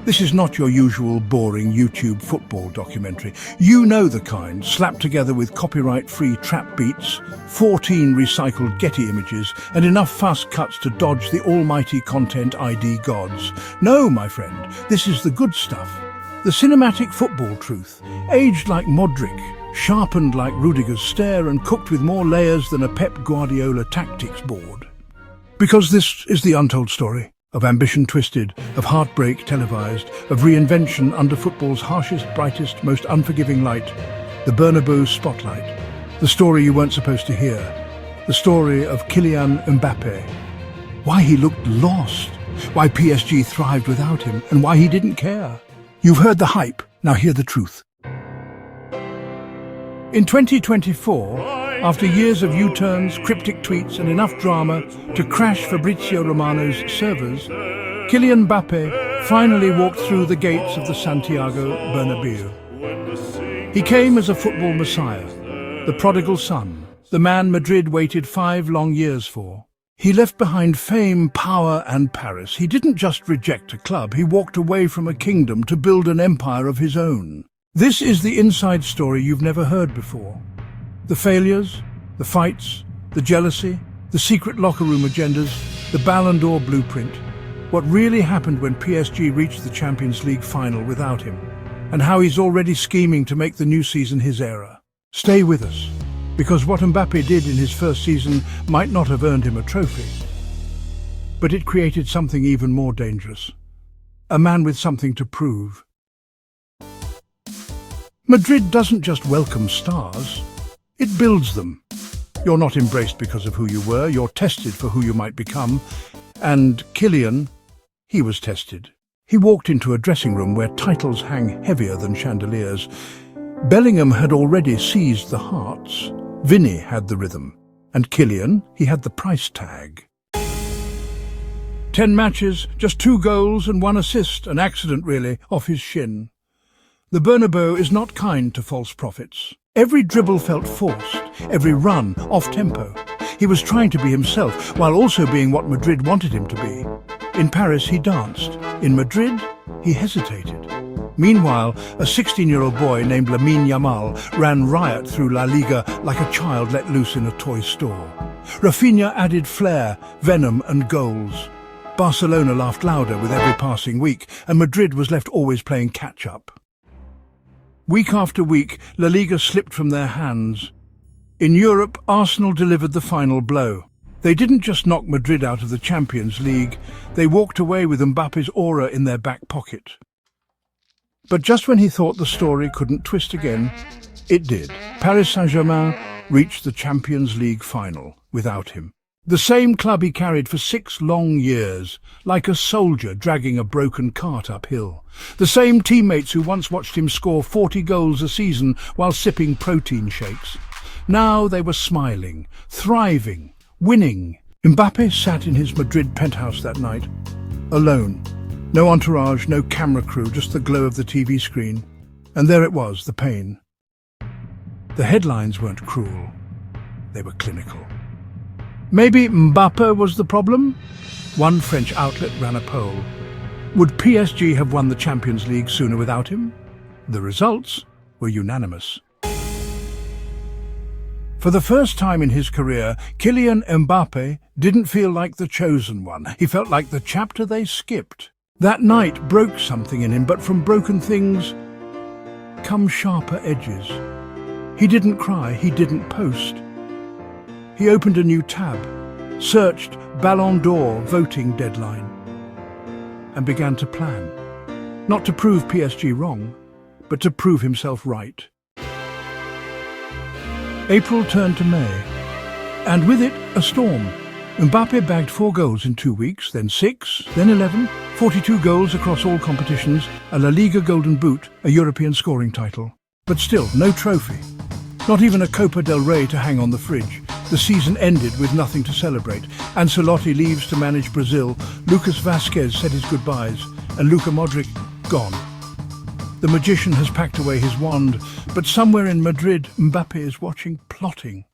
This is not your usual boring YouTube football documentary. You know the kind, slapped together with copyright-free trap beats, 14 recycled Getty images, and enough fast cuts to dodge the almighty content ID gods. No, my friend, this is the good stuff. The cinematic football truth, aged like Modric, sharpened like Rudiger's stare, and cooked with more layers than a Pep Guardiola tactics board. Because this is the untold story. Of ambition twisted, of heartbreak televised, of reinvention under football's harshest, brightest, most unforgiving light. The Bernabeu spotlight. The story you weren't supposed to hear. The story of Kylian Mbappé. Why he looked lost. Why PSG thrived without him, and why he didn't care. You've heard the hype, now hear the truth. In 2024, after years of U-turns, cryptic tweets and enough drama to crash Fabrizio Romano's servers, Kylian Mbappé finally walked through the gates of the Santiago Bernabeu. He came as a football messiah, the prodigal son, the man Madrid waited 5 long years for. He left behind fame, power and Paris. He didn't just reject a club, he walked away from a kingdom to build an empire of his own. This is the inside story you've never heard before. The failures, the fights, the jealousy, the secret locker room agendas, the Ballon d'Or blueprint. What really happened when PSG reached the Champions League final without him, and how he's already scheming to make the new season his era. Stay with us, because what Mbappé did in his first season might not have earned him a trophy. But it created something even more dangerous. A man with something to prove. Madrid doesn't just welcome stars. It builds them. You're not embraced because of who you were, you're tested for who you might become. And Kylian, he was tested. He walked into a dressing room where titles hang heavier than chandeliers. Bellingham had already seized the hearts. Vinny had the rhythm. And Kylian, he had the price tag. 10 matches, just 2 goals and 1 assist, an accident really, off his shin. The Bernabeu is not kind to false prophets. Every dribble felt forced, every run off-tempo. He was trying to be himself, while also being what Madrid wanted him to be. In Paris, he danced. In Madrid, he hesitated. Meanwhile, a 16-year-old boy named Lamine Yamal ran riot through La Liga like a child let loose in a toy store. Rafinha added flair, venom and goals. Barcelona laughed louder with every passing week, and Madrid was left always playing catch-up. Week after week, La Liga slipped from their hands. In Europe, Arsenal delivered the final blow. They didn't just knock Madrid out of the Champions League, they walked away with Mbappe's aura in their back pocket. But just when he thought the story couldn't twist again, it did. Paris Saint-Germain reached the Champions League final without him. The same club he carried for 6 long years, like a soldier dragging a broken cart uphill. The same teammates who once watched him score 40 goals a season while sipping protein shakes. Now they were smiling, thriving, winning. Mbappé sat in his Madrid penthouse that night, alone. No entourage, no camera crew, just the glow of the TV screen. And there it was, the pain. The headlines weren't cruel, they were clinical. Maybe Mbappé was the problem? One French outlet ran a poll. Would PSG have won the Champions League sooner without him? The results were unanimous. For the first time in his career, Kylian Mbappé didn't feel like the chosen one. He felt like the chapter they skipped. That night broke something in him, but from broken things come sharper edges. He didn't cry, he didn't post. He opened a new tab, searched Ballon d'Or voting deadline, and began to plan. Not to prove PSG wrong, but to prove himself right. April turned to May, and with it, a storm. Mbappé bagged 4 goals in 2 weeks, then 6, then 11, 42 goals across all competitions, a La Liga Golden Boot, a European scoring title. But still, no trophy. Not even a Copa del Rey to hang on the fridge. The season ended with nothing to celebrate. Ancelotti leaves to manage Brazil, Lucas Vazquez said his goodbyes, and Luka Modric gone. The magician has packed away his wand, but somewhere in Madrid, Mbappé is watching, plotting.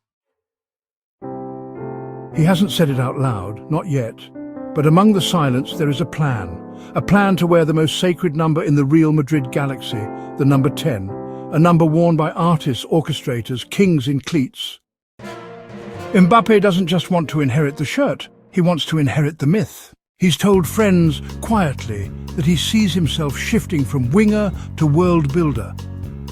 He hasn't said it out loud, not yet, but among the silence there is a plan, A plan to wear the most sacred number in the Real Madrid galaxy, the number 10, a number worn by artists, orchestrators, kings in cleats. Mbappé doesn't just want to inherit the shirt, he wants to inherit the myth. He's told friends, quietly, that he sees himself shifting from winger to world builder.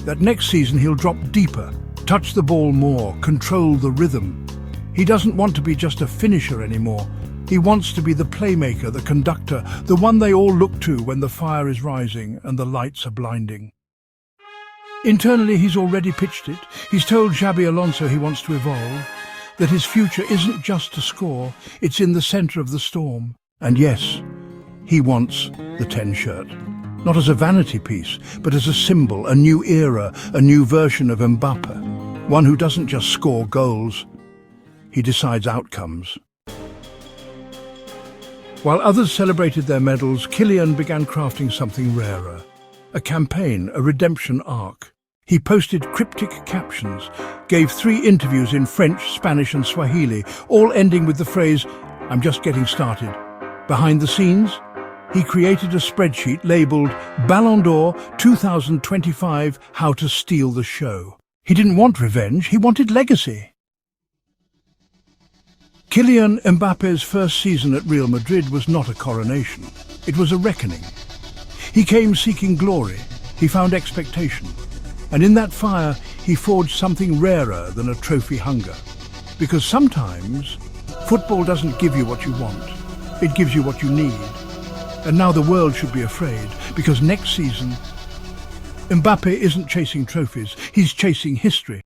That next season he'll drop deeper, touch the ball more, control the rhythm. He doesn't want to be just a finisher anymore. He wants to be the playmaker, the conductor, the one they all look to when the fire is rising and the lights are blinding. Internally, he's already pitched it. He's told Xabi Alonso he wants to evolve, that his future isn't just to score, it's in the centre of the storm. And yes, he wants the 10 shirt. Not as a vanity piece, but as a symbol, a new era, a new version of Mbappé. One who doesn't just score goals, he decides outcomes. While others celebrated their medals, Kylian began crafting something rarer. A campaign, a redemption arc. He posted cryptic captions, gave 3 interviews in French, Spanish and Swahili, all ending with the phrase, "I'm just getting started." Behind the scenes, he created a spreadsheet labelled Ballon d'Or 2025, How to Steal the Show. He didn't want revenge, he wanted legacy. Kylian Mbappe's first season at Real Madrid was not a coronation. It was a reckoning. He came seeking glory, he found expectation. And in that fire, he forged something rarer than a trophy hunger. Because sometimes, football doesn't give you what you want. It gives you what you need. And now the world should be afraid, because next season, Mbappé isn't chasing trophies, he's chasing history.